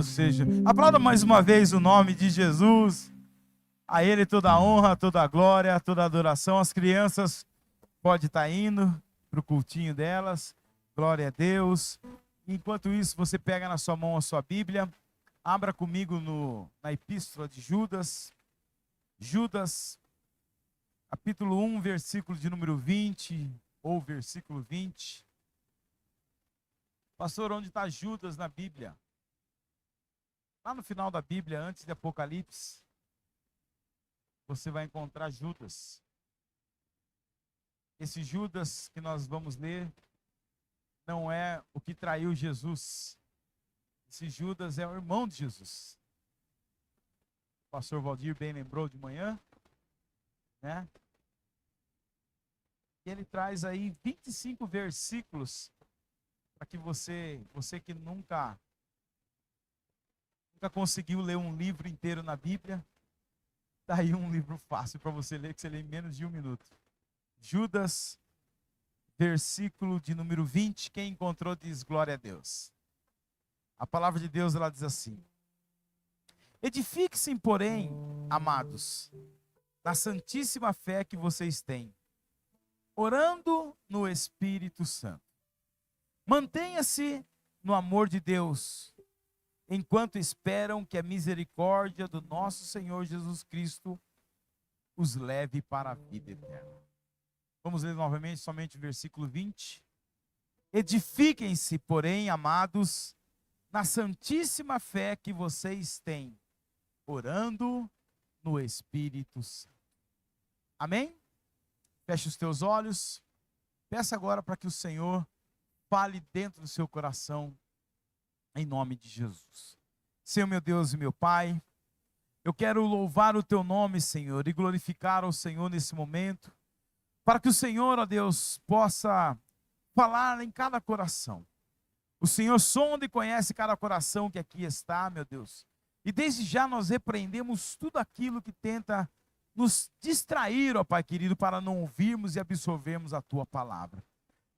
seja. Aplauda mais uma vez o nome de Jesus. A Ele toda a honra, toda a glória, toda a adoração. As crianças podem estar indo para o cultinho delas. Glória a Deus. Enquanto isso, você pega na sua mão a sua Bíblia. Abra comigo na Epístola de Judas. Judas, capítulo 1, versículo de número 20, ou versículo 20. Pastor, onde está Judas na Bíblia? Lá no final da Bíblia, antes de Apocalipse, você vai encontrar Judas. Esse Judas que nós vamos ler não é o que traiu Jesus. Esse Judas é o irmão de Jesus. O pastor Valdir bem lembrou de manhã, né? E ele traz aí 25 versículos para que você que nunca conseguiu ler um livro inteiro na Bíblia, tá aí um livro fácil para você ler, que você lê em menos de 1 minuto. Judas, versículo de número 20, quem encontrou diz glória a Deus. A palavra de Deus, ela diz assim: edifiquem-se, porém, amados, na santíssima fé que vocês têm, orando no Espírito Santo. Mantenha-se no amor de Deus, enquanto esperam que a misericórdia do nosso Senhor Jesus Cristo os leve para a vida eterna. Vamos ler novamente somente o versículo 20. Edifiquem-se, porém, amados, na santíssima fé que vocês têm, orando no Espírito Santo. Amém? Feche os teus olhos. Peça agora para que o Senhor fale dentro do seu coração, em nome de Jesus. Senhor, meu Deus e meu Pai, eu quero louvar o teu nome, Senhor, e glorificar ao Senhor nesse momento, para que o Senhor, ó Deus, possa falar em cada coração. O Senhor sonda e conhece cada coração que aqui está, meu Deus. E desde já nós repreendemos tudo aquilo que tenta nos distrair, ó Pai querido, para não ouvirmos e absorvermos a Tua palavra.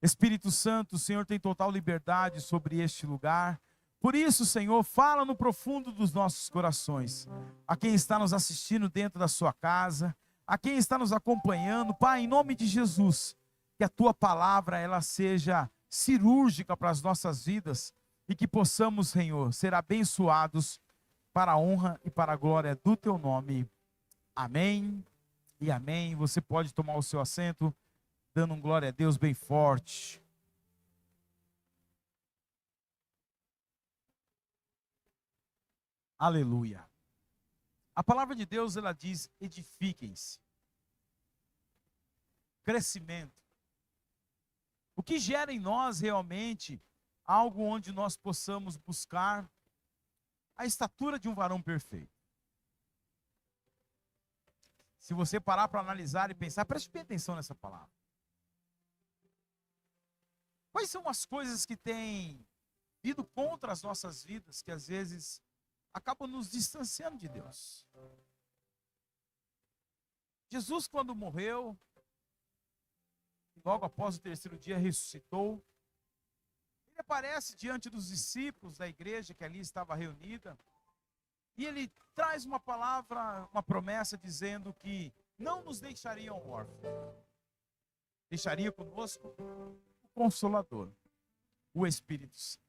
Espírito Santo, o Senhor tem total liberdade sobre este lugar. Por isso, Senhor, fala no profundo dos nossos corações. A quem está nos assistindo dentro da sua casa, a quem está nos acompanhando, Pai, em nome de Jesus, que a Tua palavra ela seja cirúrgica para as nossas vidas e que possamos, Senhor, ser abençoados para a honra e para a glória do Teu nome. Amém e amém. Você pode tomar o seu assento, dando um glória a Deus bem forte. Aleluia. A palavra de Deus, ela diz: edifiquem-se. Crescimento. O que gera em nós realmente algo onde nós possamos buscar a estatura de um varão perfeito. Se você parar para analisar e pensar, preste bem atenção nessa palavra. Quais são as coisas que têm vindo contra as nossas vidas, que às vezes acabam nos distanciando de Deus? Jesus, quando morreu, logo após o 3º dia ressuscitou, ele aparece diante dos discípulos da igreja que ali estava reunida, e ele traz uma palavra, uma promessa dizendo que não nos deixariam órfãos, deixaria conosco o Consolador, o Espírito Santo.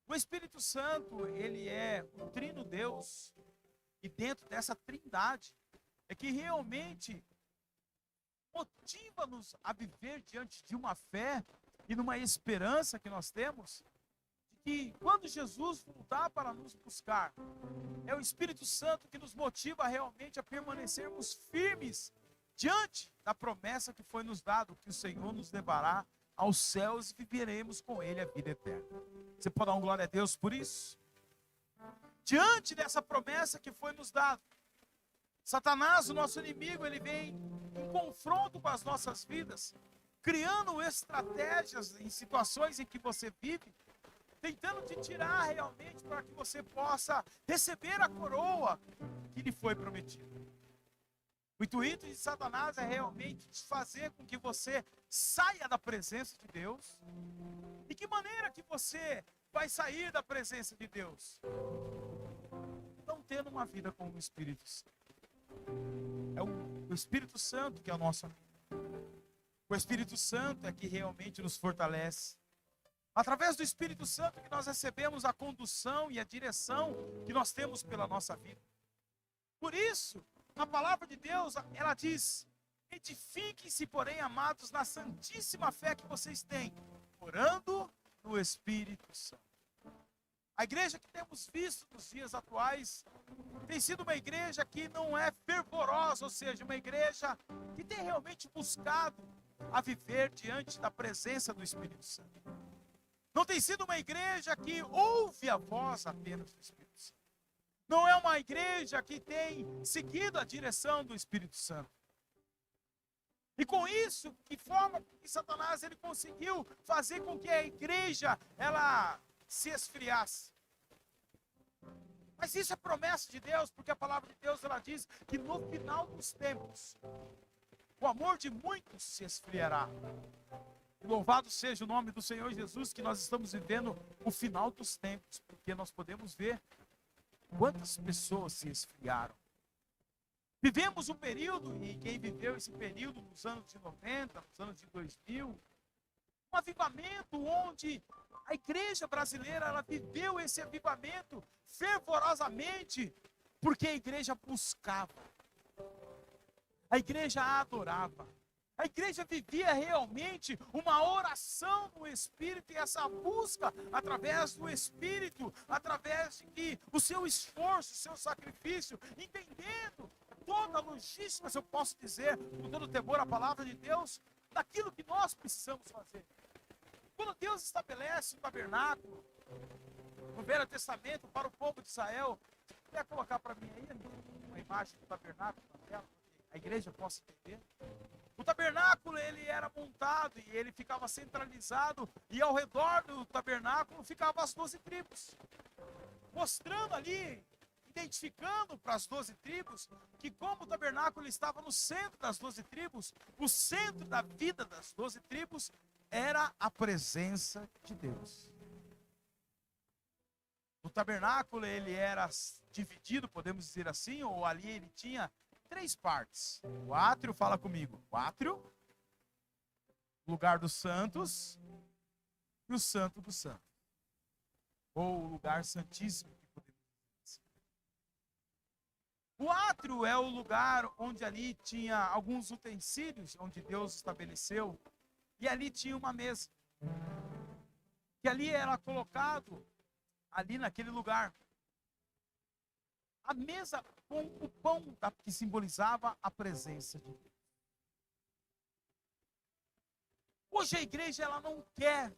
O Espírito Santo, ele é o Trino Deus, e dentro dessa trindade é que realmente motiva-nos a viver diante de uma fé e numa esperança que nós temos, de que quando Jesus voltar para nos buscar, é o Espírito Santo que nos motiva realmente a permanecermos firmes diante da promessa que foi nos dado, que o Senhor nos levará aos céus e viveremos com Ele a vida eterna. Você pode dar um glória a Deus por isso? Diante dessa promessa que foi nos dada, Satanás, o nosso inimigo, ele vem em confronto com as nossas vidas, criando estratégias em situações em que você vive, tentando te tirar realmente para que você possa receber a coroa que lhe foi prometida. O intuito de Satanás é realmente fazer com que você saia da presença de Deus. De que maneira que você vai sair da presença de Deus? Não tendo uma vida com o Espírito Santo. É o Espírito Santo que é o nosso amigo. O Espírito Santo é que realmente nos fortalece. Através do Espírito Santo que nós recebemos a condução e a direção que nós temos pela nossa vida. Por isso, a palavra de Deus, ela diz: edifiquem-se, porém, amados, na santíssima fé que vocês têm, orando no Espírito Santo. A igreja que temos visto nos dias atuais tem sido uma igreja que não é fervorosa, ou seja, uma igreja que tem realmente buscado a viver diante da presença do Espírito Santo. Não tem sido uma igreja que ouve a voz apenas do Espírito Santo. Não é uma igreja que tem seguido a direção do Espírito Santo. E com isso, que forma que Satanás ele conseguiu fazer com que a igreja ela se esfriasse. Mas isso é promessa de Deus, porque a palavra de Deus ela diz que no final dos tempos, o amor de muitos se esfriará. Louvado seja o nome do Senhor Jesus, que nós estamos vivendo o final dos tempos, porque nós podemos ver quantas pessoas se esfriaram. Vivemos um período, e quem viveu esse período nos anos de 90, nos anos de 2000, um avivamento onde a igreja brasileira ela viveu esse avivamento fervorosamente, porque a igreja buscava, a igreja adorava. A igreja vivia realmente uma oração no Espírito, e essa busca através do Espírito, através de que o seu esforço, o seu sacrifício, entendendo toda a logística, se eu posso dizer, com todo temor a palavra de Deus, daquilo que nós precisamos fazer. Quando Deus estabelece o tabernáculo, no Velho Testamento, para o povo de Israel, quer colocar para mim aí uma imagem do tabernáculo na tela, para que a igreja possa entender? O tabernáculo ele era montado e ele ficava centralizado, e ao redor do tabernáculo ficavam as 12 tribos, mostrando ali, identificando para as 12 tribos, que como o tabernáculo estava no centro das 12 tribos, o centro da vida das 12 tribos era a presença de Deus. O tabernáculo ele era dividido, podemos dizer assim, ou ali ele tinha 3 partes. O átrio, fala comigo, o átrio, lugar dos santos e o santo dos santos, ou o lugar santíssimo, que podemos dizer assim. O átrio é o lugar onde ali tinha alguns utensílios, onde Deus estabeleceu, e ali tinha uma mesa, que ali era colocado, ali naquele lugar, a mesa com o pão que simbolizava a presença de Deus. Hoje a igreja ela não quer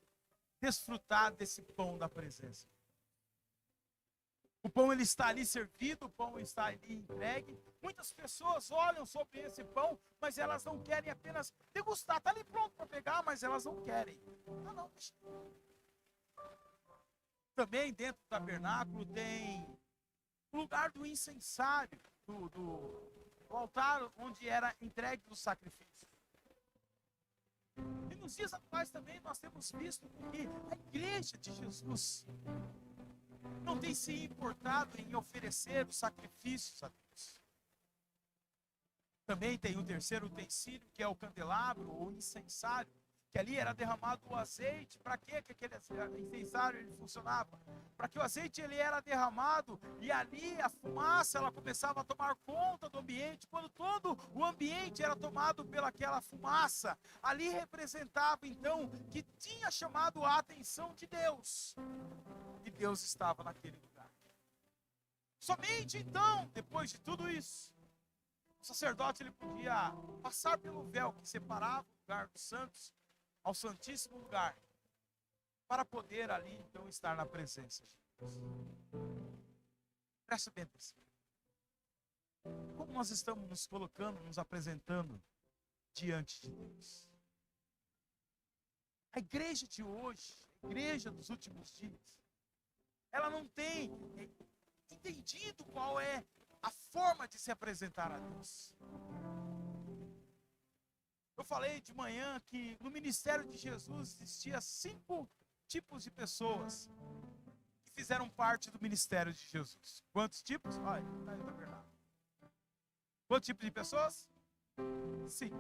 desfrutar desse pão da presença. O pão ele está ali servido, o pão está ali entregue. Muitas pessoas olham sobre esse pão, mas elas não querem apenas degustar. Está ali pronto para pegar, mas elas não querem. Não. Também dentro do tabernáculo tem o lugar do incensário, do altar onde era entregue o sacrifício. E nos dias atuais também nós temos visto que a igreja de Jesus não tem se importado em oferecer os sacrifícios a Deus. Também tem o terceiro utensílio, que é o candelabro ou incensário, que ali era derramado o azeite. Para que aquele incensário ele funcionava? Para que o azeite ele era derramado e ali a fumaça ela começava a tomar conta do ambiente. Quando todo o ambiente era tomado pelaquela fumaça, ali representava então que tinha chamado a atenção de Deus. E Deus estava naquele lugar. Somente então, depois de tudo isso, o sacerdote ele podia passar pelo véu que separava o lugar dos santos ao santíssimo lugar, para poder ali então estar na presença de Deus. Presta bem atenção. Como nós estamos nos colocando, nos apresentando diante de Deus? A igreja de hoje, a igreja dos últimos dias, ela não tem entendido qual é a forma de se apresentar a Deus. Eu falei de manhã que no ministério de Jesus existia 5 tipos de pessoas. fizeram parte do ministério de Jesus? Quantos tipos? Olha, tá Bernardo. Quantos tipos de pessoas? Sim.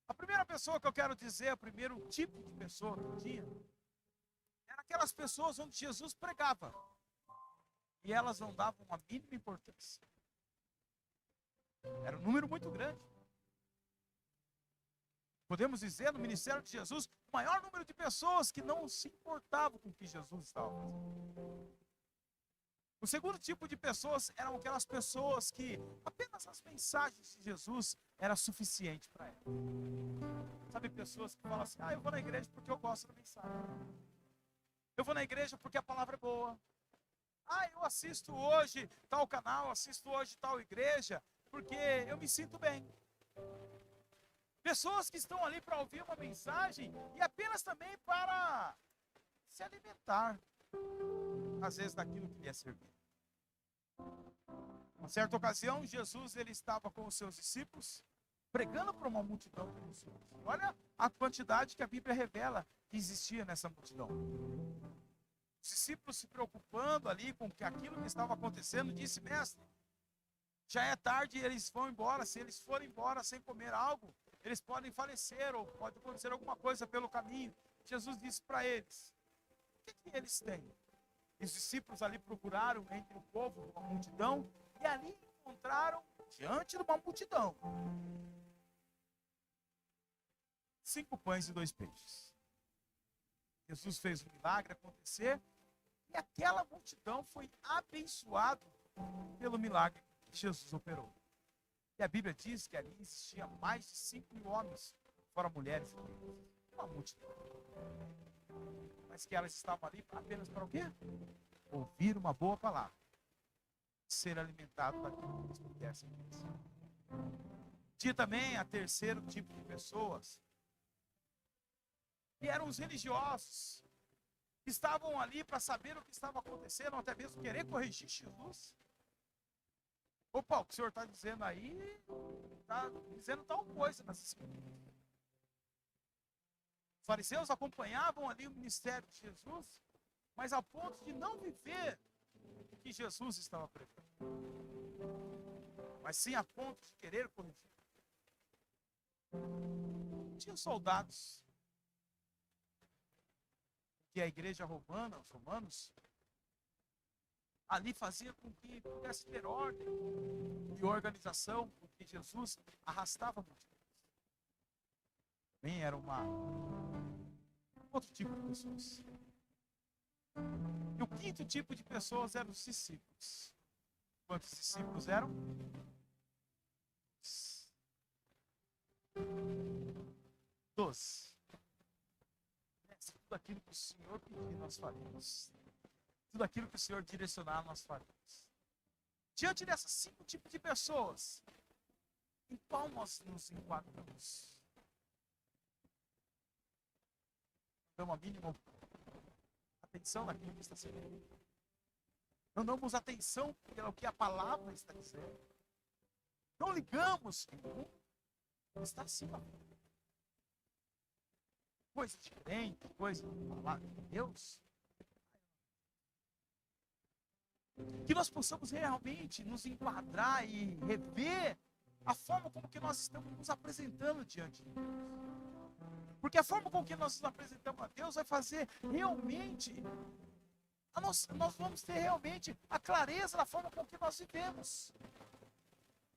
A primeira pessoa que eu quero dizer, o primeiro tipo de pessoa que tinha, era aquelas pessoas onde Jesus pregava. E elas não davam a mínima importância. Era um número muito grande. Podemos dizer, no ministério de Jesus, o maior número de pessoas que não se importavam com o que Jesus estava fazendo. O segundo tipo de pessoas eram aquelas pessoas que apenas as mensagens de Jesus era suficiente para elas. Sabe, pessoas que falam assim, eu vou na igreja porque eu gosto da mensagem. Eu vou na igreja porque a palavra é boa. Eu assisto hoje tal canal, assisto hoje tal igreja, porque eu me sinto bem. Pessoas que estão ali para ouvir uma mensagem e apenas também para se alimentar, às vezes, daquilo que lhe é servido. Uma certa ocasião, Jesus ele estava com os seus discípulos, pregando para uma multidão de pessoas. Olha a quantidade que a Bíblia revela que existia nessa multidão. Os discípulos se preocupando ali com aquilo que estava acontecendo, disse, mestre, já é tarde e eles vão embora. Se eles forem embora sem comer algo, eles podem falecer ou pode acontecer alguma coisa pelo caminho. Jesus disse para eles, o que eles têm? E os discípulos ali procuraram entre o povo, uma multidão, e ali encontraram, diante de uma multidão, 5 pães e 2 peixes. Jesus fez o milagre acontecer, e aquela multidão foi abençoada pelo milagre que Jesus operou. E a Bíblia diz que ali existia mais de 5.000 homens, fora mulheres e crianças. Uma multidão. Mas que elas estavam ali apenas para o quê? Ouvir uma boa palavra. Ser alimentado daquilo que eles pudessem pensar. Tinha também a terceiro tipo de pessoas, que eram os religiosos, que estavam ali para saber o que estava acontecendo, ou até mesmo querer corrigir Jesus. Opa, o que o senhor está dizendo aí, está dizendo tal coisa nessa escritura. Os fariseus acompanhavam ali o ministério de Jesus, mas ao ponto de não viver o que Jesus estava pregando, mas sim a ponto de querer corrigir. Tinha soldados que a igreja romana, os romanos, ali fazia com que pudesse ter ordem e organização, porque Jesus arrastava multidões. Também era outro tipo de pessoas. E o quinto tipo de pessoas eram os discípulos. Quantos discípulos eram? 12. Tudo aquilo que o Senhor pedir, nós faremos. Tudo aquilo que o Senhor direcionar, nós faremos. Diante dessas 5 tipos de pessoas, em qual nós nos enquadramos? Damos a mínima atenção naquilo que está sendo dito. Não damos atenção pelo que a palavra está dizendo. Não ligamos que o mundo está acima. Coisa diferente, coisa da palavra de Deus. Que nós possamos realmente nos enquadrar e rever a forma como que nós estamos nos apresentando diante de Deus. Porque a forma como que nós nos apresentamos a Deus vai fazer realmente, nós vamos ter realmente a clareza da forma como que nós vivemos.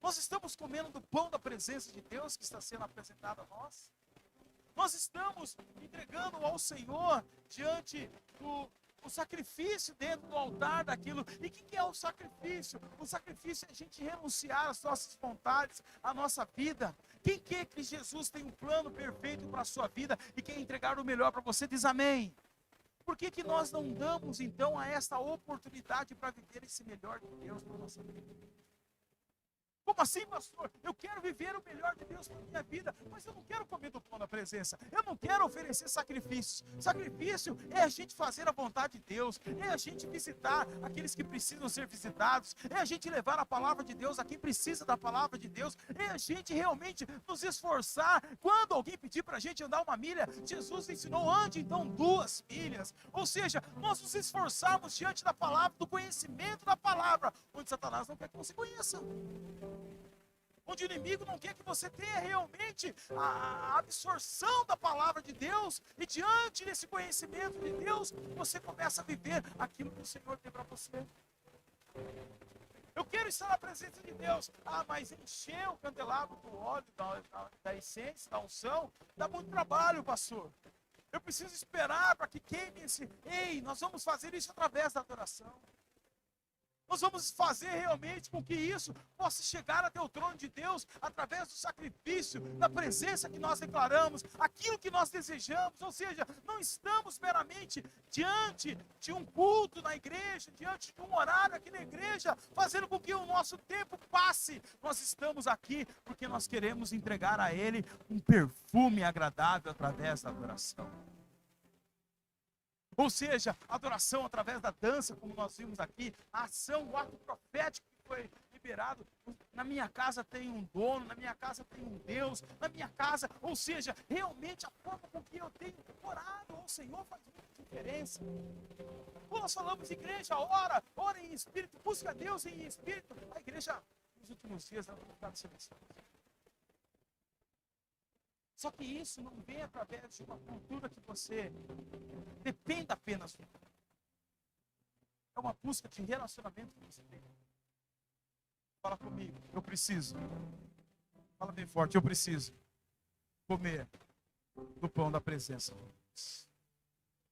Nós estamos comendo do pão da presença de Deus que está sendo apresentado a nós. Nós estamos entregando ao Senhor diante do sacrifício dentro do altar daquilo. E o que é o sacrifício? O sacrifício é a gente renunciar às nossas vontades, à nossa vida. Quem quer que Jesus tem um plano perfeito para a sua vida e quer entregar o melhor para você, diz amém. Por que nós não damos então a esta oportunidade para viver esse melhor de Deus na nossa vida? Como assim, pastor? Eu quero viver o melhor de Deus para a minha vida, mas eu não quero comer do pão da presença. Eu não quero oferecer sacrifícios. Sacrifício é a gente fazer a vontade de Deus, é a gente visitar aqueles que precisam ser visitados, é a gente levar a palavra de Deus a quem precisa da palavra de Deus, é a gente realmente nos esforçar. Quando alguém pedir para a gente andar uma milha, Jesus ensinou, ande então 2 milhas. Ou seja, nós nos esforçarmos diante da palavra, do conhecimento da palavra, onde Satanás não quer que você conheça. Onde o inimigo não quer que você tenha realmente a absorção da palavra de Deus, e diante desse conhecimento de Deus, você começa a viver aquilo que o Senhor tem para você. Eu quero estar na presença de Deus. Mas encher o candelabro do óleo, da essência, da unção, dá muito trabalho, pastor. Eu preciso esperar para que queime esse... Ei, nós vamos fazer isso através da adoração. Nós vamos fazer realmente com que isso possa chegar até o trono de Deus através do sacrifício, da presença que nós declaramos, aquilo que nós desejamos. Ou seja, não estamos meramente diante de um culto na igreja, diante de um horário aqui na igreja, fazendo com que o nosso tempo passe. Nós estamos aqui porque nós queremos entregar a Ele um perfume agradável através da adoração. Ou seja, adoração através da dança, como nós vimos aqui, a ação, o ato profético que foi liberado. Na minha casa tem um dono, na minha casa tem um Deus, na minha casa, ou seja, realmente a forma com que eu tenho orado ao Senhor faz muita diferença. Quando nós falamos de igreja, ora em espírito, busca Deus em espírito. A igreja, nos últimos dias, ela tem ficado silenciosa. Só que isso não vem através de uma cultura que você dependa apenas do outro. É uma busca de relacionamento que você tem. Fala comigo, eu preciso. Fala bem forte, eu preciso comer do pão da presença de Deus.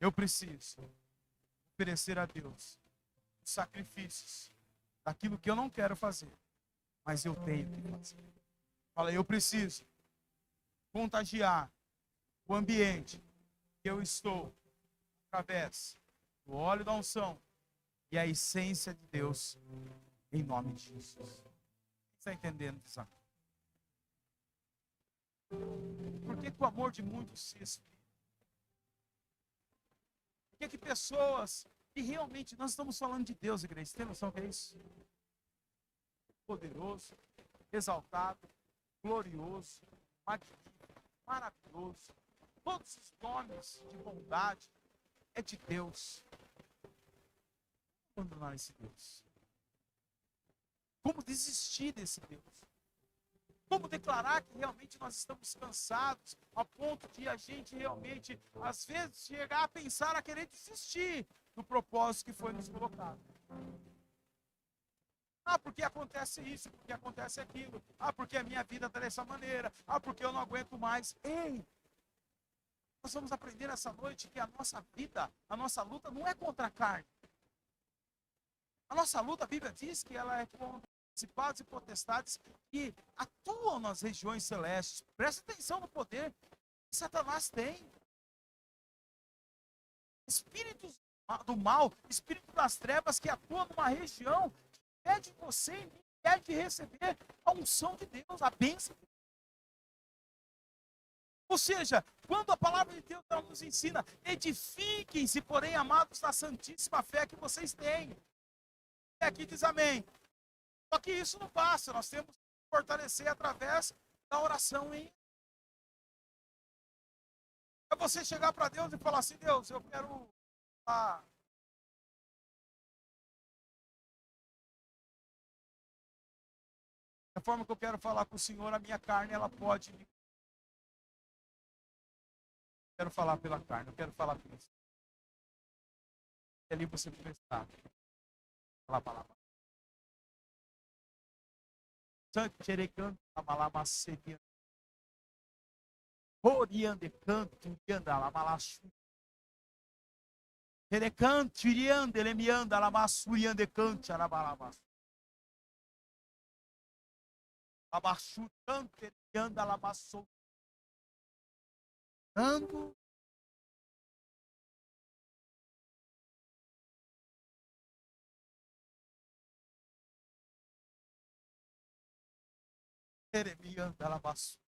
Eu preciso oferecer a Deus os sacrifícios daquilo que eu não quero fazer, mas eu tenho que fazer. Fala, eu preciso contagiar o ambiente que eu estou através do óleo da unção e a essência de Deus, em nome de Jesus. Está entendendo, Isaac? Por que o amor de muitos se esfria? Por que pessoas que realmente, nós estamos falando de Deus, igreja, você tem noção que é isso? Poderoso, exaltado, glorioso, magnífico, maravilhoso, todos os nomes de bondade é de Deus. Como abandonar esse Deus? Como desistir desse Deus? Como declarar que realmente nós estamos cansados, a ponto de a gente realmente, às vezes, chegar a pensar, a querer desistir do propósito que foi nos colocado? Porque acontece isso, porque acontece aquilo. Porque a minha vida está dessa maneira. Porque eu não aguento mais. Ei! Nós vamos aprender essa noite que a nossa vida, a nossa luta não é contra a carne. A nossa luta, a Bíblia diz que ela é contra principados e potestades que atuam nas regiões celestes. Presta atenção no poder que Satanás tem. Espíritos do mal, espírito das trevas que atuam numa região, é de você e é de receber a unção de Deus, a bênção de Deus. Ou seja, quando a palavra de Deus nos ensina, edifiquem-se, porém, amados, na santíssima fé que vocês têm. E aqui diz amém. Só que isso não basta, nós temos que fortalecer através da oração. É você chegar para Deus e falar assim, Deus, eu quero... Da forma que eu quero falar com o Senhor, a minha carne, ela pode... Eu quero falar pela carne, eu quero falar pelo Senhor. E ali você começar a falar a palavra. Sancherecanto, amalamaceria. Oriande canto, yanda, amalachu. Terecanto, iriande, elemianda, alamassuriande canto, alabalamas. Abaixo, tanto, anda, alamassou. Ando. Jeremias da Labaçu.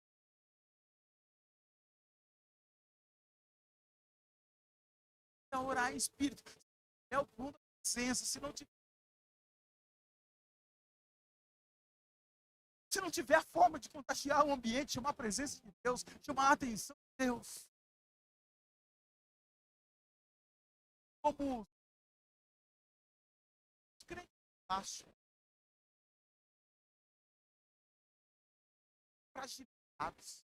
Orar em espírito. É o ponto da presença. Se não tiver a forma de contagiar o ambiente, chamar a presença de Deus, chamar a atenção de Deus. Como os crentes acham. Fragilizados.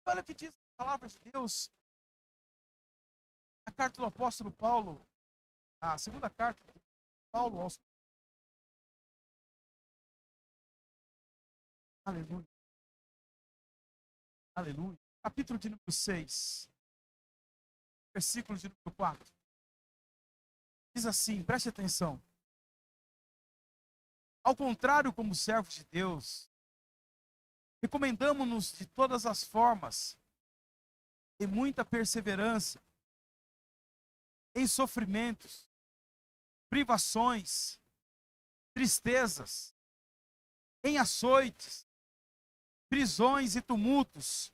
Olha o que diz a palavra de Deus. A carta do apóstolo Paulo, a segunda carta de Paulo aos... Aleluia. Aleluia. Capítulo de número 6, versículo de número 4. Diz assim, preste atenção. Ao contrário, como servos de Deus, recomendamos-nos de todas as formas, em muita perseverança, em sofrimentos, privações, tristezas, em açoites, prisões e tumultos,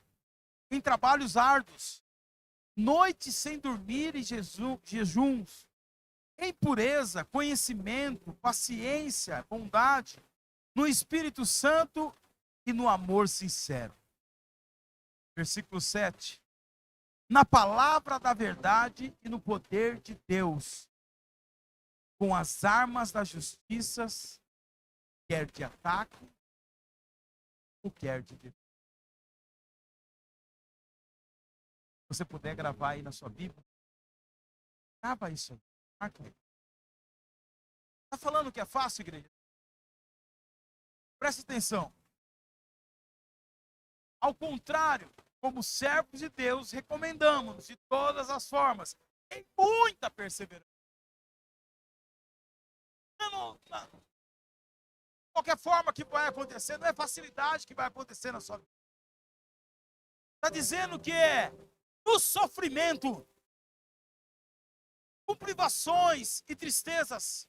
em trabalhos árduos, noites sem dormir e jejuns, em pureza, conhecimento, paciência, bondade, no Espírito Santo e no amor sincero. Versículo 7. Na palavra da verdade e no poder de Deus, com as armas da justiça, quer de ataque, ou quer de defesa. Se você puder gravar aí na sua Bíblia, grava isso aí. Marca aí. Está falando que é fácil, igreja? Presta atenção. Ao contrário, como servos de Deus, recomendamos de todas as formas, em muita perseverança. Qualquer forma que vai acontecer, não é facilidade que vai acontecer na sua vida. Está dizendo que é no sofrimento, com privações e tristezas,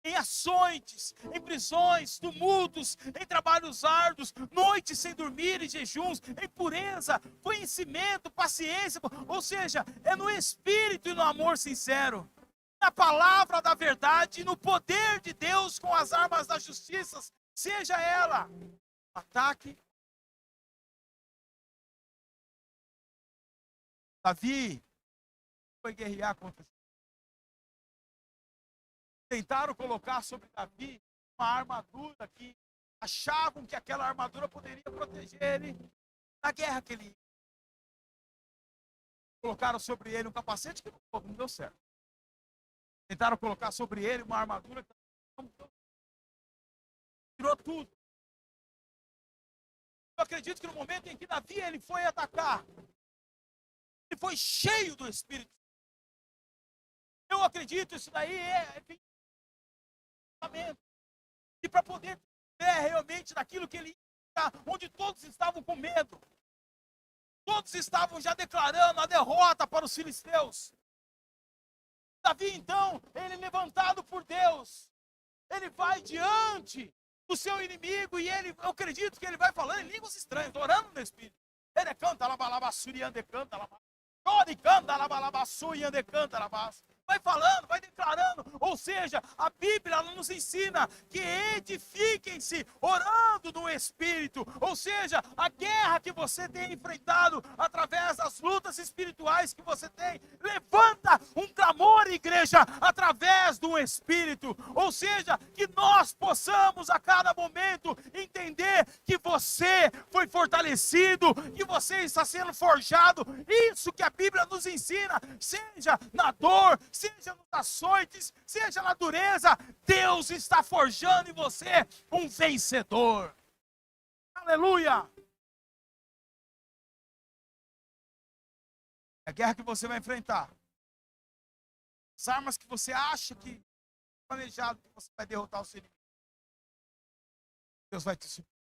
em açoites, em prisões, tumultos, em trabalhos árduos, noites sem dormir e jejuns, em pureza, conhecimento, paciência, ou seja, é no espírito e no amor sincero, na palavra da verdade e no poder de Deus com as armas da justiça, seja ela ataque. Davi foi guerrear contra os... Tentaram colocar sobre Davi uma armadura que achavam que aquela armadura poderia proteger ele na guerra que ele ia. Colocaram sobre ele um capacete que não deu certo. Tentaram colocar sobre ele uma armadura que não deu certo. Tirou tudo. Eu acredito que no momento em que Davi ele foi atacar, ele foi cheio do Espírito. Eu acredito isso daí e para poder ver realmente daquilo que ele ia, onde todos estavam com medo, todos estavam já declarando a derrota para os filisteus. Davi então, ele levantado por Deus, ele vai diante do seu inimigo e ele, eu acredito que ele vai falando em línguas estranhas, orando no Espírito. Ele canta labalabassuri ande canta labas. Ore canta labalabassuri ande canta labas. Vai falando, vai declarando, ou seja, a Bíblia nos ensina que edifiquem-se orando no Espírito, ou seja, a guerra que você tem enfrentado através das lutas espirituais que você tem, levanta um clamor, igreja, através do Espírito, ou seja, que nós possamos a cada momento entender que você foi fortalecido, que você está sendo forjado, isso que a Bíblia nos ensina, seja na dor, seja nos açoites, seja na dureza, Deus está forjando em você um vencedor. Aleluia! É a guerra que você vai enfrentar. As armas que você acha que planejado que você vai derrotar o seu inimigo. Deus vai te suprir.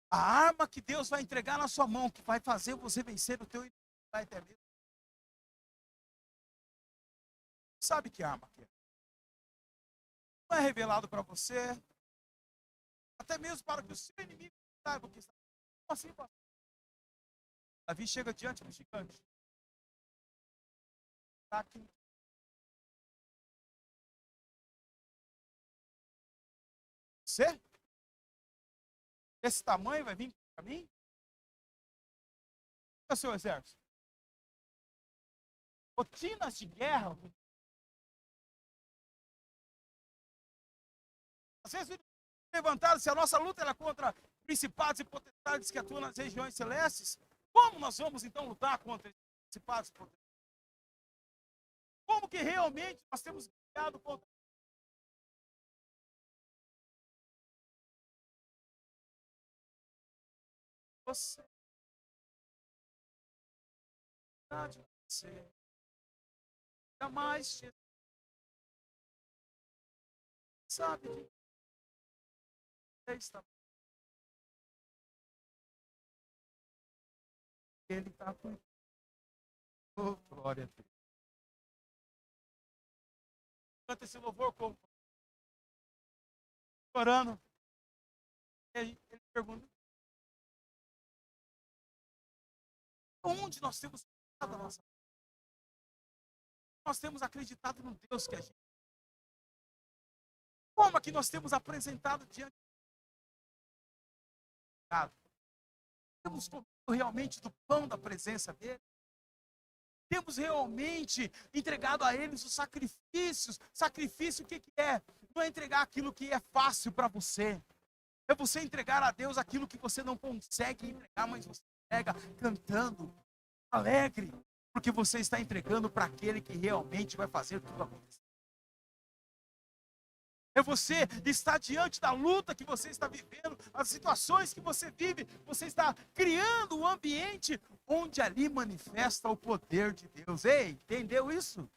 A arma que Deus vai entregar na sua mão, que vai fazer você vencer o teu inimigo, vai até mesmo. Sabe que arma que é? não é revelado para você, até mesmo para que o seu inimigo saiba o que está assim, pastor. Davi chega diante do gigante. Está aqui. Você? Esse tamanho vai vir para mim? É o seu exército. Rotinas de guerra. Às vezes levantaram, se a nossa luta era contra principados e potestades que atuam nas regiões celestes, como nós vamos então lutar contra esses principados e potestades? Como que realmente nós temos guiado contra você? Você jamais sabe de que está. Ele está com. Oh, glória a Deus. Canta esse louvor como? Orando. Ele pergunta: onde nós temos colocado a nossa? Nós temos acreditado no Deus que a gente. Como é que nós temos apresentado diante de temos comido realmente do pão da presença dele? Temos realmente entregado a eles os sacrifícios? Sacrifício o que é? Não é entregar aquilo que é fácil para você. É você entregar a Deus aquilo que você não consegue entregar, mas você entrega cantando, alegre, porque você está entregando para aquele que realmente vai fazer tudo acontecer. É você estar diante da luta que você está vivendo, as situações que você vive, você está criando um ambiente onde ali manifesta o poder de Deus. Ei, entendeu isso?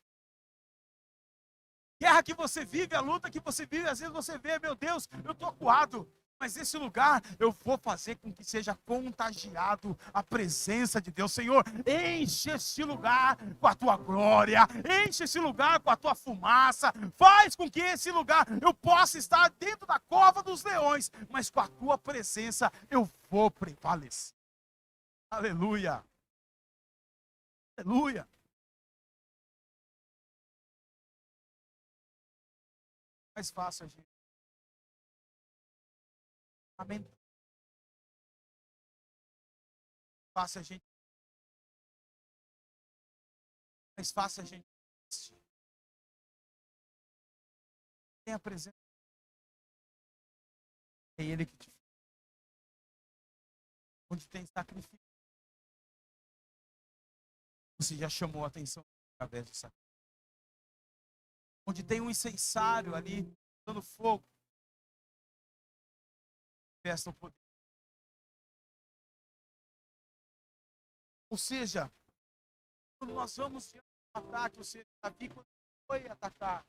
Guerra que você vive, a luta que você vive, às vezes você vê, meu Deus, eu estou acuado. Mas esse lugar eu vou fazer com que seja contagiado a presença de Deus. Senhor, enche esse lugar com a tua glória, enche esse lugar com a tua fumaça, faz com que esse lugar eu possa estar dentro da cova dos leões, mas com a tua presença eu vou prevalecer. Aleluia. Aleluia. Mais fácil, gente. Amém. Fácil a gente. Mais fácil a gente. Tem a presença. É Ele que te faz. Onde tem sacrifício. Você já chamou a atenção através do sacrifício. Onde tem um incensário ali, dando fogo. Festa o poder. Ou seja, quando nós vamos diante do ataque, ou seja, Davi, quando foi atacar,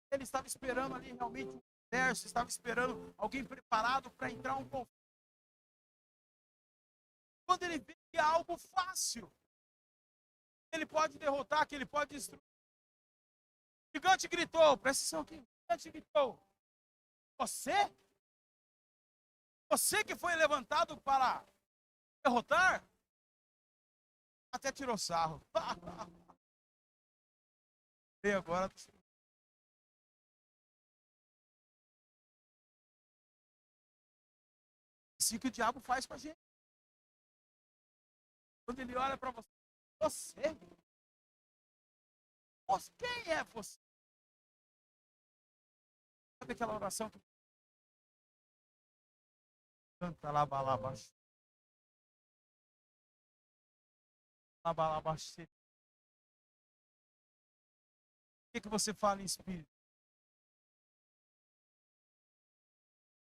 ele estava esperando ali realmente um exército, estava esperando alguém preparado para entrar um conflito. Quando ele vê que é algo fácil, ele pode derrotar, que ele pode destruir. O gigante gritou, presta atenção aqui, o gigante gritou, você que foi levantado para derrotar, até tirou sarro. E agora assim que o diabo faz com a gente. Quando ele olha para você, quem é você? Sabe aquela oração que canta lá, balabaixo. Labalabaixo. O que você fala em espírito?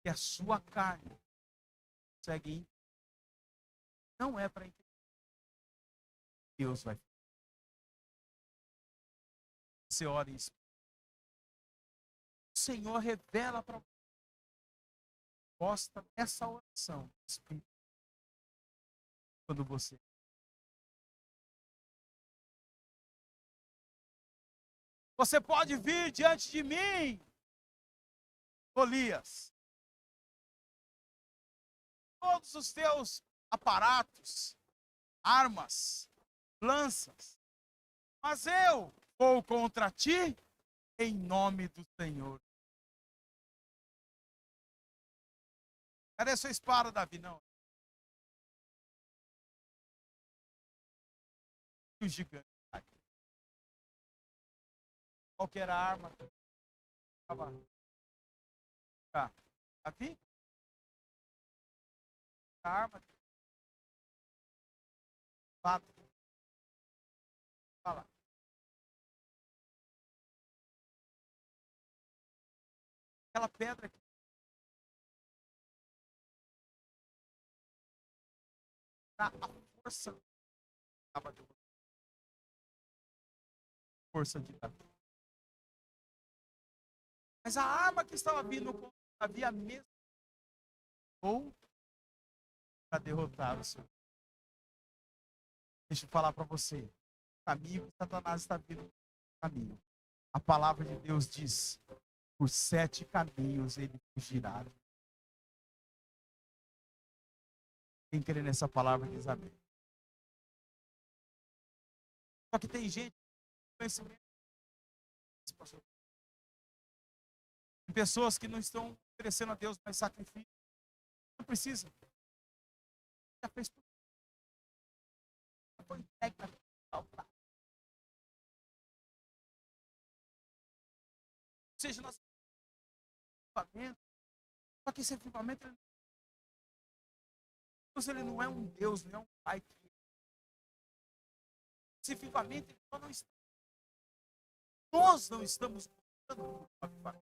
Que a sua carne consegue ir. Não é para entender. Deus vai. Você ora em espírito. O Senhor revela para você. Posta essa oração espírito. Quando você. Você pode vir diante de mim Golias, todos os teus aparatos, armas, lanças, mas eu vou contra ti em nome do Senhor. Cadê a sua espada, Davi? Não. O gigante. Qual que era a arma? Tá. Davi? A arma. Fala. Fala. Aquela pedra aqui. A força estava de força de Davi. Mas a arma que estava vindo contra Davi, a mesma ou para derrotar o Senhor. Deixa eu falar para você. O caminho que Satanás está vindo no caminho. A palavra de Deus diz: por 7 caminhos ele fugirá. Quem crê nessa palavra diz amém. Só que tem gente com conhecimento. Tem pessoas que não estão oferecendo a Deus mais sacrifício. Não precisa. Já fez tudo. Já foi entregue na altar. Ou seja, nós avivamento. Só que esse avivamento ele não é um Deus, não é um Pai. Esse avivamento ele só não está. Nós não estamos buscando por avivamento.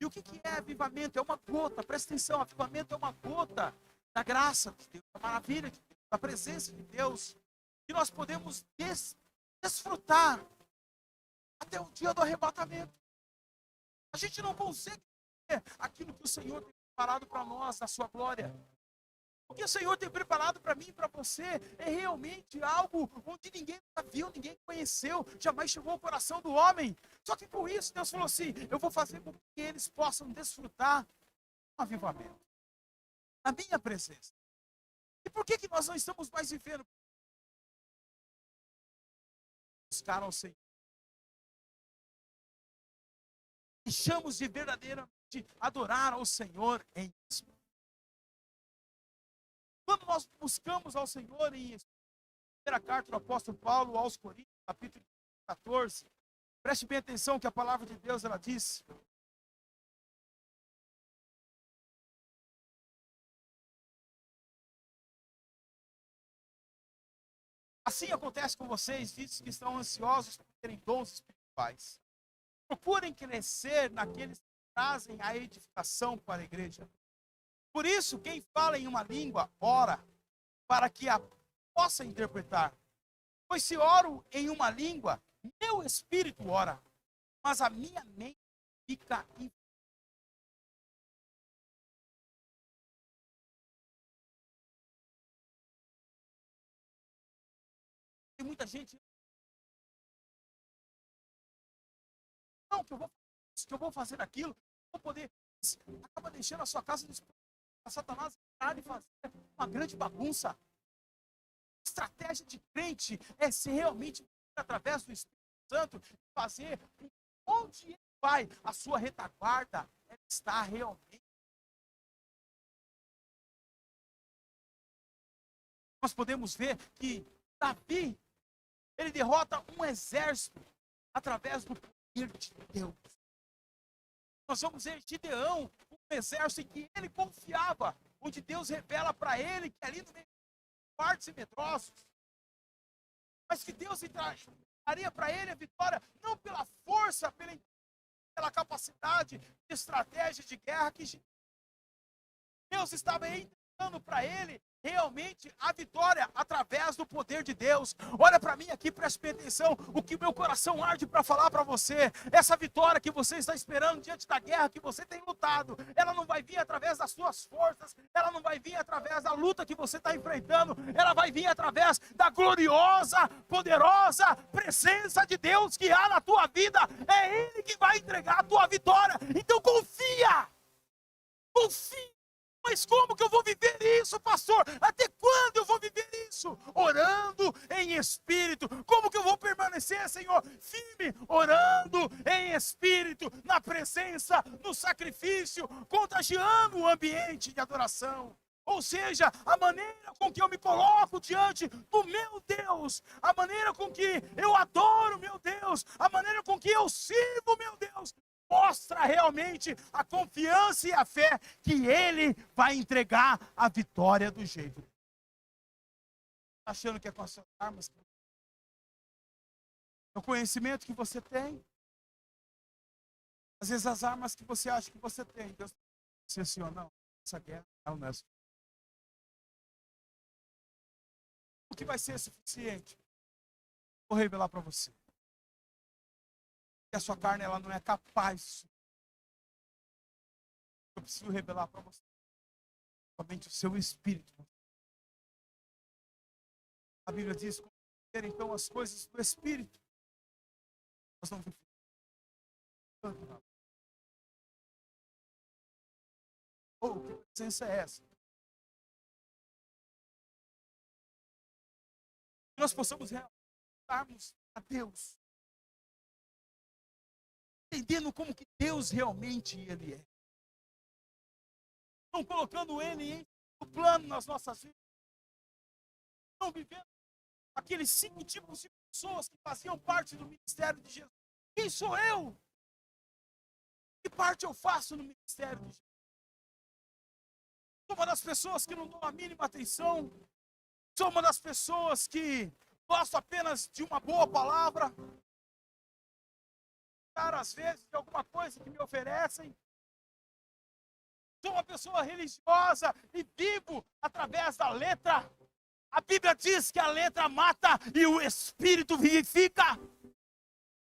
E o que é avivamento? É uma gota, presta atenção, avivamento é uma gota da graça de Deus, da maravilha de Deus, da presença de Deus, que nós podemos desfrutar até o dia do arrebatamento. A gente não consegue ver aquilo que o Senhor tem preparado para nós, na sua glória. O que o Senhor tem preparado para mim e para você é realmente algo onde ninguém viu, ninguém conheceu, jamais chegou ao coração do homem. Só que com isso Deus falou assim: eu vou fazer com que eles possam desfrutar um avivamento na minha presença. E por que nós não estamos mais vivendo? Buscar ao Senhor. Deixamos de verdadeiramente adorar ao Senhor em espírito. Quando nós buscamos ao Senhor em primeira carta do apóstolo Paulo aos Coríntios, capítulo 14, preste bem atenção que a palavra de Deus ela diz: assim acontece com vocês, diz que estão ansiosos por terem dons espirituais. Procurem crescer naqueles que trazem a edificação para a igreja. Por isso, quem fala em uma língua, ora, para que a possa interpretar. Pois se oro em uma língua, meu espírito ora, mas a minha mente fica enferma. Tem muita gente. Não, que eu vou fazer aquilo, vou poder. Acaba deixando a sua casa a Satanás entrar e fazer uma grande bagunça. Estratégia de crente é ser realmente, através do Espírito Santo, fazer onde ele vai, a sua retaguarda está realmente. Nós podemos ver que Davi, ele derrota um exército através do poder de Deus. Nós vamos ver Gideão, um exército em que ele confiava, onde Deus revela para ele que ali no meio de partes e medrosos, mas que Deus daria para ele a vitória, não pela força, pela capacidade de estratégia de guerra que Deus estava entregando apresentando para Ele realmente a vitória através do poder de Deus. Olha para mim aqui, preste bem atenção, o que meu coração arde para falar para você. Essa vitória que você está esperando diante da guerra que você tem lutado, ela não vai vir através das suas forças, ela não vai vir através da luta que você está enfrentando, ela vai vir através da gloriosa, poderosa presença de Deus que há na tua vida. É Ele que vai entregar a tua vitória. Então confia, confia. Mas como que eu vou viver isso, pastor? Até quando eu vou viver isso? Orando em espírito. Como que eu vou permanecer, Senhor, firme? Orando em espírito, na presença, no sacrifício, contagiando o ambiente de adoração. Ou seja, a maneira com que eu me coloco diante do meu Deus, a maneira com que eu adoro meu Deus, a maneira com que eu sirvo meu Deus, mostra realmente a confiança e a fé que Ele vai entregar a vitória do jeito. Achando que é com as suas armas, o conhecimento que você tem, às vezes as armas que você acha que você tem, Deus disse assim, ou não, essa guerra não é suficiente. O que vai ser suficiente? Vou revelar para você. Que a sua carne ela não é capaz. Eu preciso revelar para você. Somente o seu espírito. A Bíblia diz, como então as coisas do espírito. Nós não vivemos. Oh, que presença é essa? Que nós possamos realizarmos a Deus. Entendendo como que Deus realmente Ele é. Não colocando Ele em o plano nas nossas vidas. Não vivendo aqueles 5 tipos de pessoas que faziam parte do ministério de Jesus. Quem sou eu? Que parte eu faço no ministério de Jesus? Sou uma das pessoas que não dão a mínima atenção. Sou uma das pessoas que gosto apenas de uma boa palavra. Às vezes, de alguma coisa que me oferecem. Sou uma pessoa religiosa e vivo através da letra. A Bíblia diz que a letra mata e o Espírito vivifica.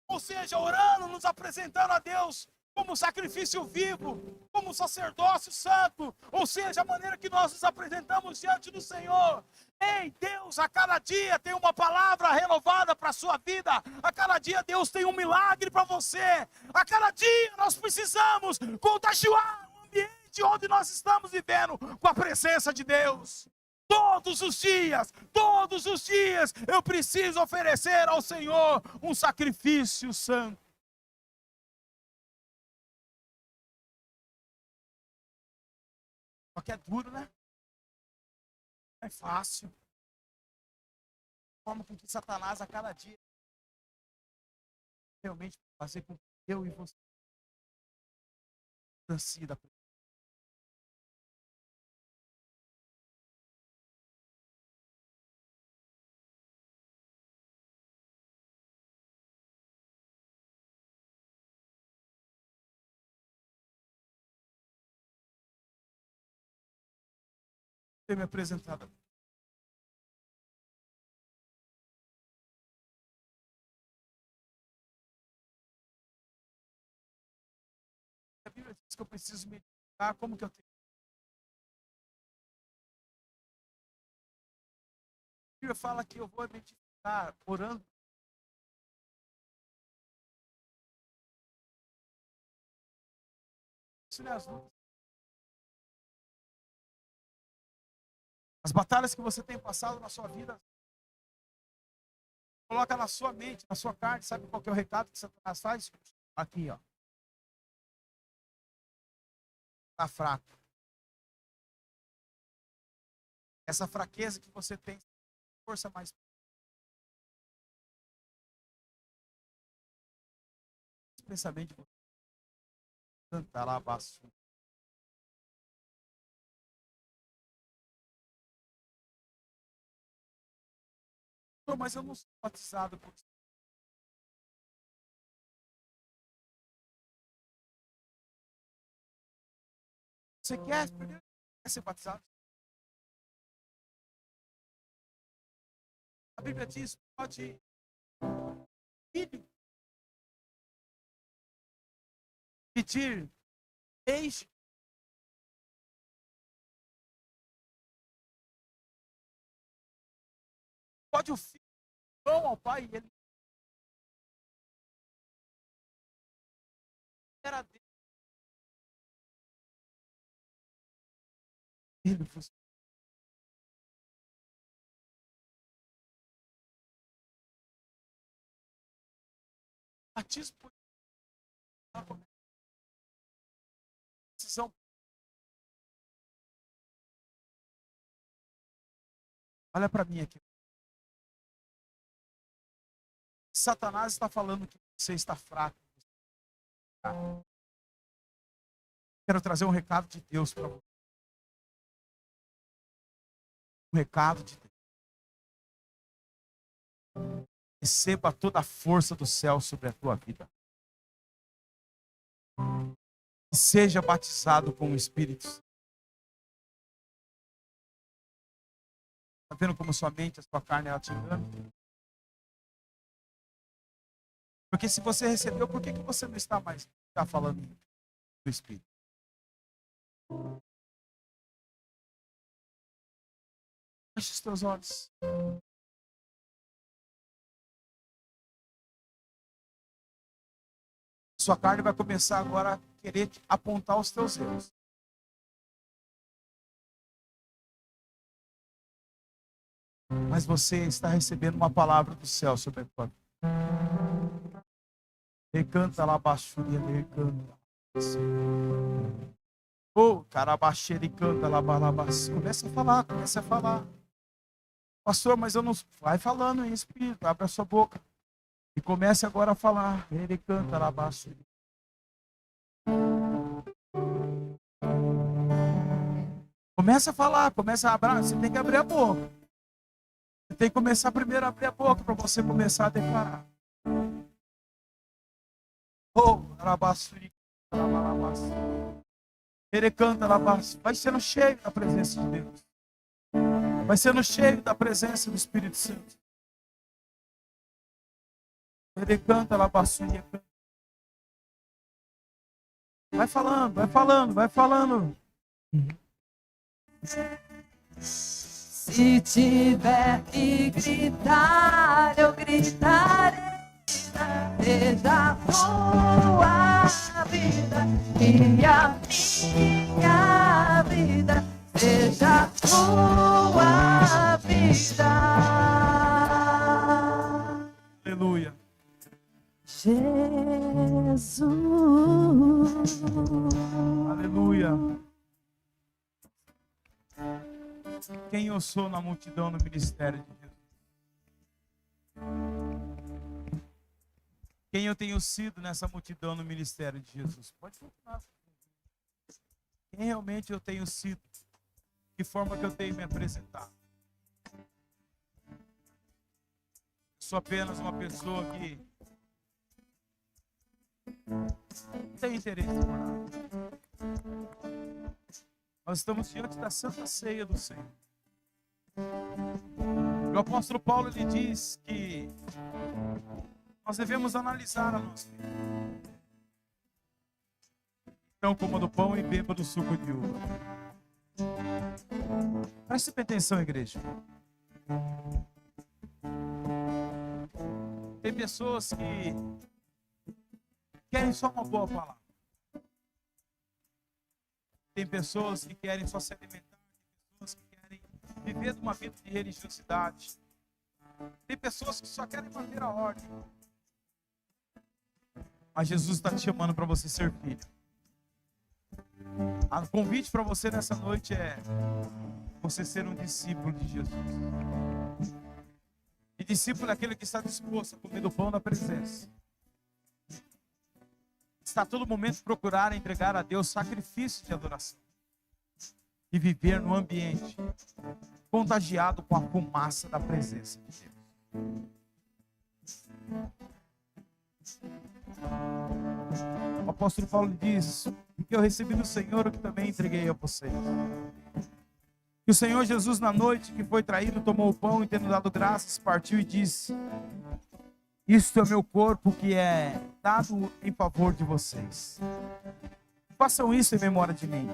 Ou seja, orando, nos apresentando a Deus como sacrifício vivo, como sacerdócio santo. Ou seja, a maneira que nós nos apresentamos diante do Senhor. Ei, Deus, a cada dia tem uma palavra renovada para a sua vida. A cada dia Deus tem um milagre para você. A cada dia nós precisamos contagiar o ambiente onde nós estamos vivendo com a presença de Deus. Todos os dias eu preciso oferecer ao Senhor um sacrifício santo. Só que é duro, né? Não é fácil. A forma com que Satanás a cada dia realmente fazer com que eu e você distancie da presença. Ter me apresentado. A Bíblia diz que eu preciso meditar como que eu tenho. A Bíblia fala que eu vou meditar orando. Isso não é as lutas. As batalhas que você tem passado na sua vida, coloca na sua mente, na sua carne. Sabe qual que é o recado que Satanás faz? Aqui, ó. Está fraco. Essa fraqueza que você tem, força mais. Pensamento de você. Cantar lá, baixo. Mas eu não sou batizado por você quer ser batizado? A Bíblia diz, pode filho pedir peixe. Pode o filho pão ao pai, e ele era Deus. Ele fosse batismo por decisão. Olha para mim aqui. Satanás está falando que você está fraco. Quero trazer um recado de Deus para você. Um recado de Deus. Receba toda a força do céu sobre a tua vida. E seja batizado com o Espírito Santo. Está vendo como sua mente, a sua carne, ela te engana? Porque se você recebeu, por que você não está mais falando do Espírito? Feche os teus olhos. Sua carne vai começar agora a querer apontar os teus erros. Mas você está recebendo uma palavra do céu sobre a tua vida. Recanta lá, baixuria, recanta. Oh, carabaxeira, canta lá, balabas. Comece a falar, comece a falar. Pastor, mas eu não... Vai falando em Espírito, abre a sua boca. E comece agora a falar. Ele canta lá, baixuria. Comece a falar, comece a abrir. Você tem que abrir a boca. Você tem que começar primeiro a abrir a boca para você começar a declarar. Oh, alabaçuri, alabaçuri. Ele canta, alabaçuri. Vai sendo cheio da presença de Deus. Vai sendo cheio da presença do Espírito Santo. Ele canta, alabaçuri. Vai falando, vai falando, vai falando. Se tiver que gritar, eu gritarei. Seja tua vida e a minha vida, seja tua vida. Aleluia. Jesus. Aleluia. Quem eu sou na multidão no ministério de Jesus? Quem eu tenho sido nessa multidão no ministério de Jesus? Pode continuar. Quem realmente eu tenho sido? Que forma que eu tenho me apresentado? Sou apenas uma pessoa que não tem interesse por nada. Nós estamos diante da Santa Ceia do Senhor. O apóstolo Paulo, ele diz que nós devemos analisar a nossa vida. Então, coma do pão e beba do suco de uva. Preste atenção, igreja. Tem pessoas que querem só uma boa palavra. Tem pessoas que querem só se alimentar. Tem pessoas que querem viver uma vida de religiosidade. Tem pessoas que só querem manter a ordem. Mas Jesus está te chamando para você ser filho. O convite para você nessa noite é você ser um discípulo de Jesus. E discípulo é aquele que está disposto a comer do pão da presença. Está a todo momento procurar entregar a Deus sacrifício de adoração. E viver no ambiente contagiado com a fumaça da presença de Deus. O apóstolo Paulo diz: porque eu recebi do Senhor o que também entreguei a vocês. Que o Senhor Jesus, na noite que foi traído, tomou o pão e, tendo dado graças, partiu e disse: isto é meu corpo que é dado em favor de vocês. Façam isso em memória de mim.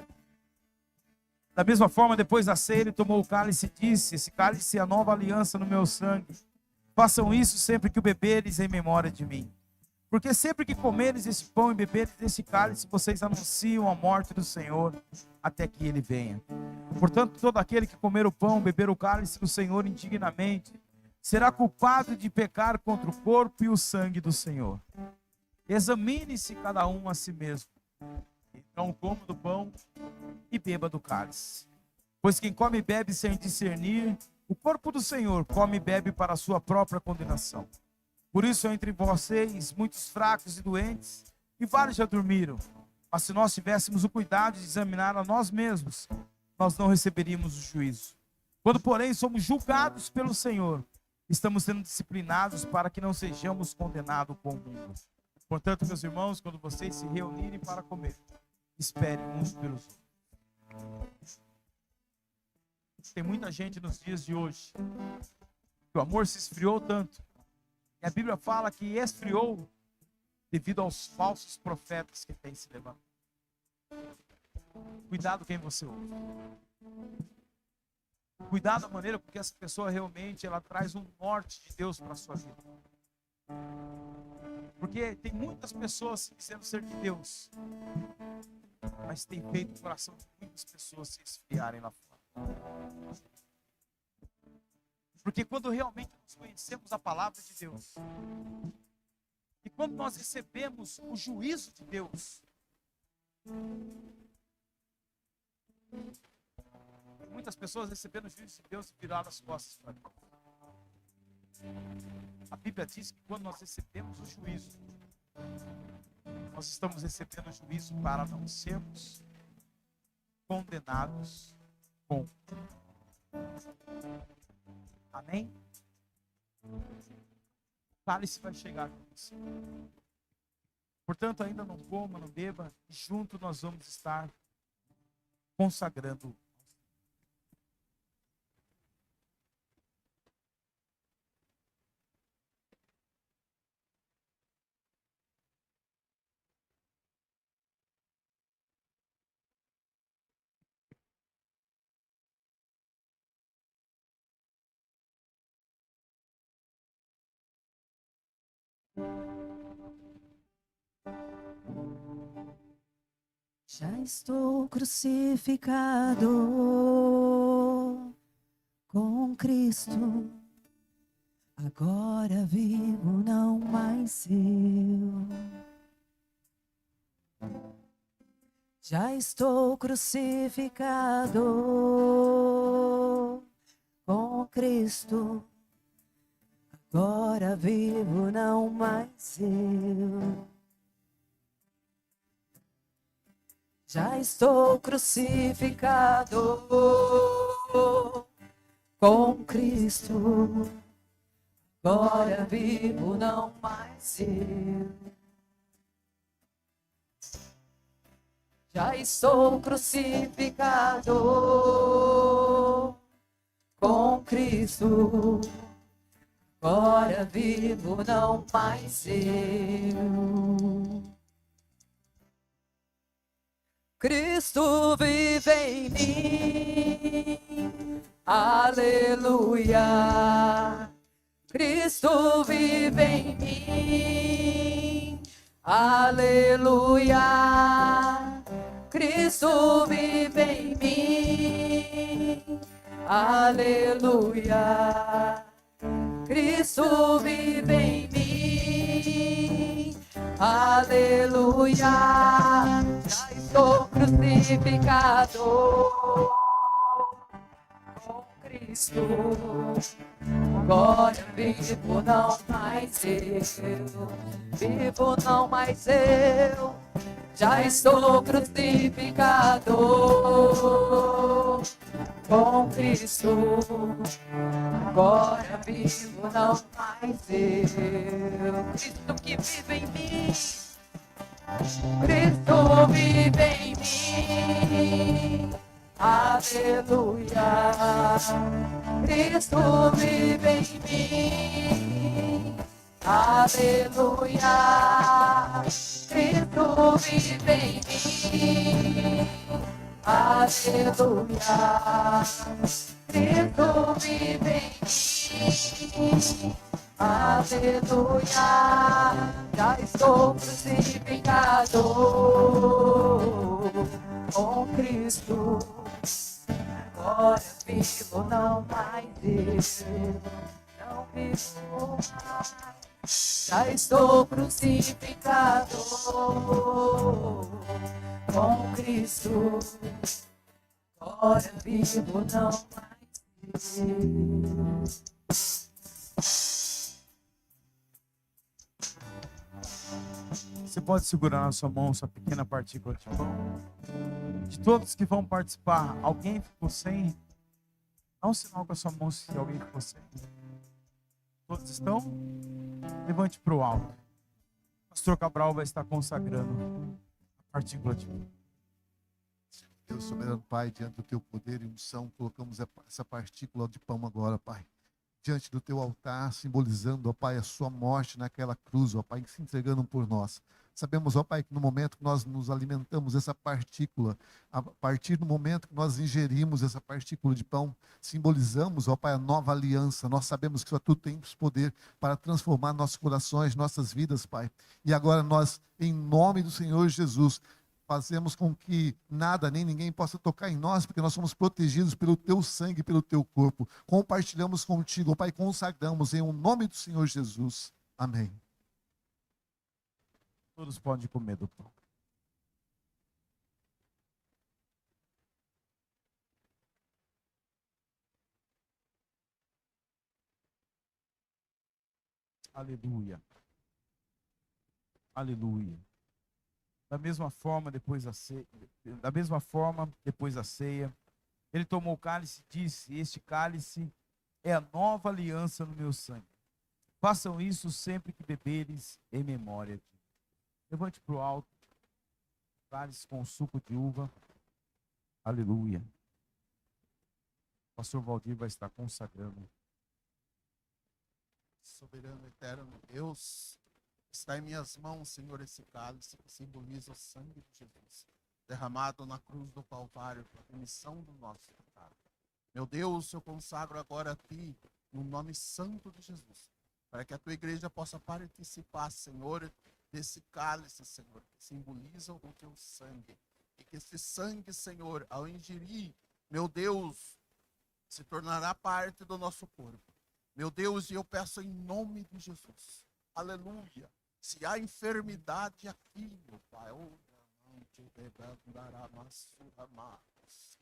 Da mesma forma, depois da ceia, ele tomou o cálice e disse: esse cálice é a nova aliança no meu sangue. Façam isso sempre que o beberes em memória de mim. Porque sempre que comeres esse pão e beberes desse cálice, vocês anunciam a morte do Senhor até que ele venha. Portanto, todo aquele que comer o pão, beber o cálice do Senhor indignamente, será culpado de pecar contra o corpo e o sangue do Senhor. Examine-se cada um a si mesmo. Então coma do pão e beba do cálice. Pois quem come e bebe sem discernir o corpo do Senhor, come e bebe para a sua própria condenação. Por isso, entre vocês, muitos fracos e doentes, e vários já dormiram. Mas se nós tivéssemos o cuidado de examinar a nós mesmos, nós não receberíamos o juízo. Quando, porém, somos julgados pelo Senhor, estamos sendo disciplinados para que não sejamos condenados com o mundo. Portanto, meus irmãos, quando vocês se reunirem para comer, esperem uns pelos outros. Tem muita gente nos dias de hoje que o amor se esfriou tanto. E a Bíblia fala que esfriou devido aos falsos profetas que têm se levantado. Cuidado quem você ouve. Cuidado da maneira com que essa pessoa realmente ela traz um norte de Deus para a sua vida. Porque tem muitas pessoas dizendo ser de Deus, mas tem feito o coração de muitas pessoas se esfriarem lá fora. Porque quando realmente nós conhecemos a palavra de Deus, e quando nós recebemos o juízo de Deus, muitas pessoas receberam o juízo de Deus e viraram as costas para Deus. A Bíblia diz que quando nós recebemos o juízo, nós estamos recebendo o juízo para não sermos condenados com. Amém? O cálice vai chegar com você. Portanto, ainda não coma, não beba, e junto nós vamos estar consagrando. Já estou crucificado com Cristo. Agora vivo, não mais eu. Já estou crucificado com Cristo. Agora vivo, não mais eu. Já estou crucificado com Cristo. Agora vivo, não mais eu. Já estou crucificado com Cristo. Agora vivo, não mais eu. Cristo vive em mim, aleluia. Cristo vive em mim, aleluia. Cristo vive em mim, aleluia. Cristo vive em mim, aleluia. Já estou crucificado com Cristo. Agora vivo, não mais eu. Vivo, não mais eu. Já estou crucificado com Cristo. Agora vivo, não mais eu. Cristo que vive em mim. Cristo vive em mim, aleluia. Cristo vive em mim, aleluia. Cristo vive em mim, aleluia. Cristo vive em mim, aleluia. Já estou crucificado com Cristo. Agora vivo, não mais eu, não vivo mais. Já estou crucificado com Cristo. Agora vivo, não mais eu. Você pode segurar na sua mão sua pequena partícula de pão? De todos que vão participar, alguém ficou sem? Dá um sinal com a sua mão se alguém ficou sem. Todos estão? Levante para o alto. O pastor Cabral vai estar consagrando a partícula de pão. Deus soberano, Pai, diante do teu poder e unção, colocamos essa partícula de pão agora, Pai, diante do teu altar, simbolizando, ó Pai, a sua morte naquela cruz, ó Pai, se entregando por nós. Sabemos, ó Pai, que no momento que nós nos alimentamos essa partícula, a partir do momento que nós ingerimos essa partícula de pão, simbolizamos, ó Pai, a nova aliança. Nós sabemos que só Tu tens poder para transformar nossos corações, nossas vidas, Pai. E agora nós, em nome do Senhor Jesus, fazemos com que nada nem ninguém possa tocar em nós, porque nós somos protegidos pelo Teu sangue, pelo Teu corpo. Compartilhamos contigo, ó Pai, consagramos em nome do Senhor Jesus. Amém. Todos podem comer do pão. Aleluia. Aleluia. Da mesma forma, depois da ceia, ele tomou o cálice e disse: este cálice é a nova aliança no meu sangue. Façam isso sempre que beberes em memória de mim. Levante para o alto o cálice com suco de uva. Aleluia. O pastor Valdir vai estar consagrando. Soberano eterno Deus, está em minhas mãos, Senhor, esse cálice que simboliza o sangue de Jesus, derramado na cruz do Calvário para a remissão do nosso pecado. Meu Deus, eu consagro agora a Ti, no nome santo de Jesus, para que a Tua igreja possa participar, Senhor, desse cálice, Senhor, que simboliza o Teu sangue. E que esse sangue, Senhor, ao ingerir, meu Deus, se tornará parte do nosso corpo. Meu Deus, e eu peço em nome de Jesus, aleluia. Se há enfermidade aqui, meu Pai,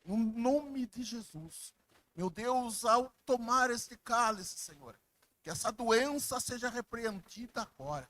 no nome de Jesus, meu Deus, ao tomar este cálice, Senhor, que essa doença seja repreendida agora,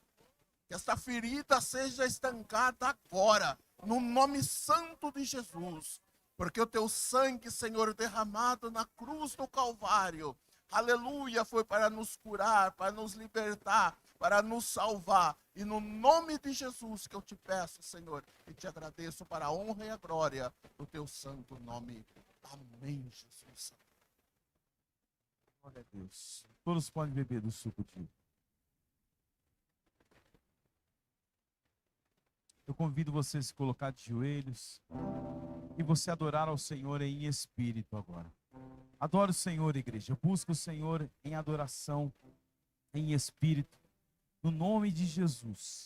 que essa ferida seja estancada agora, no nome santo de Jesus, porque o Teu sangue, Senhor, derramado na cruz do Calvário, aleluia, foi para nos curar, para nos libertar, para nos salvar. E no nome de Jesus que eu te peço, Senhor, e te agradeço para a honra e a glória do Teu santo nome. Amém, Jesus. Glória a Deus. Todos podem beber do suco de uva. Eu convido você a se colocar de joelhos e você adorar ao Senhor em espírito agora. Adoro o Senhor, igreja. Busca o Senhor em adoração, em espírito, no nome de Jesus.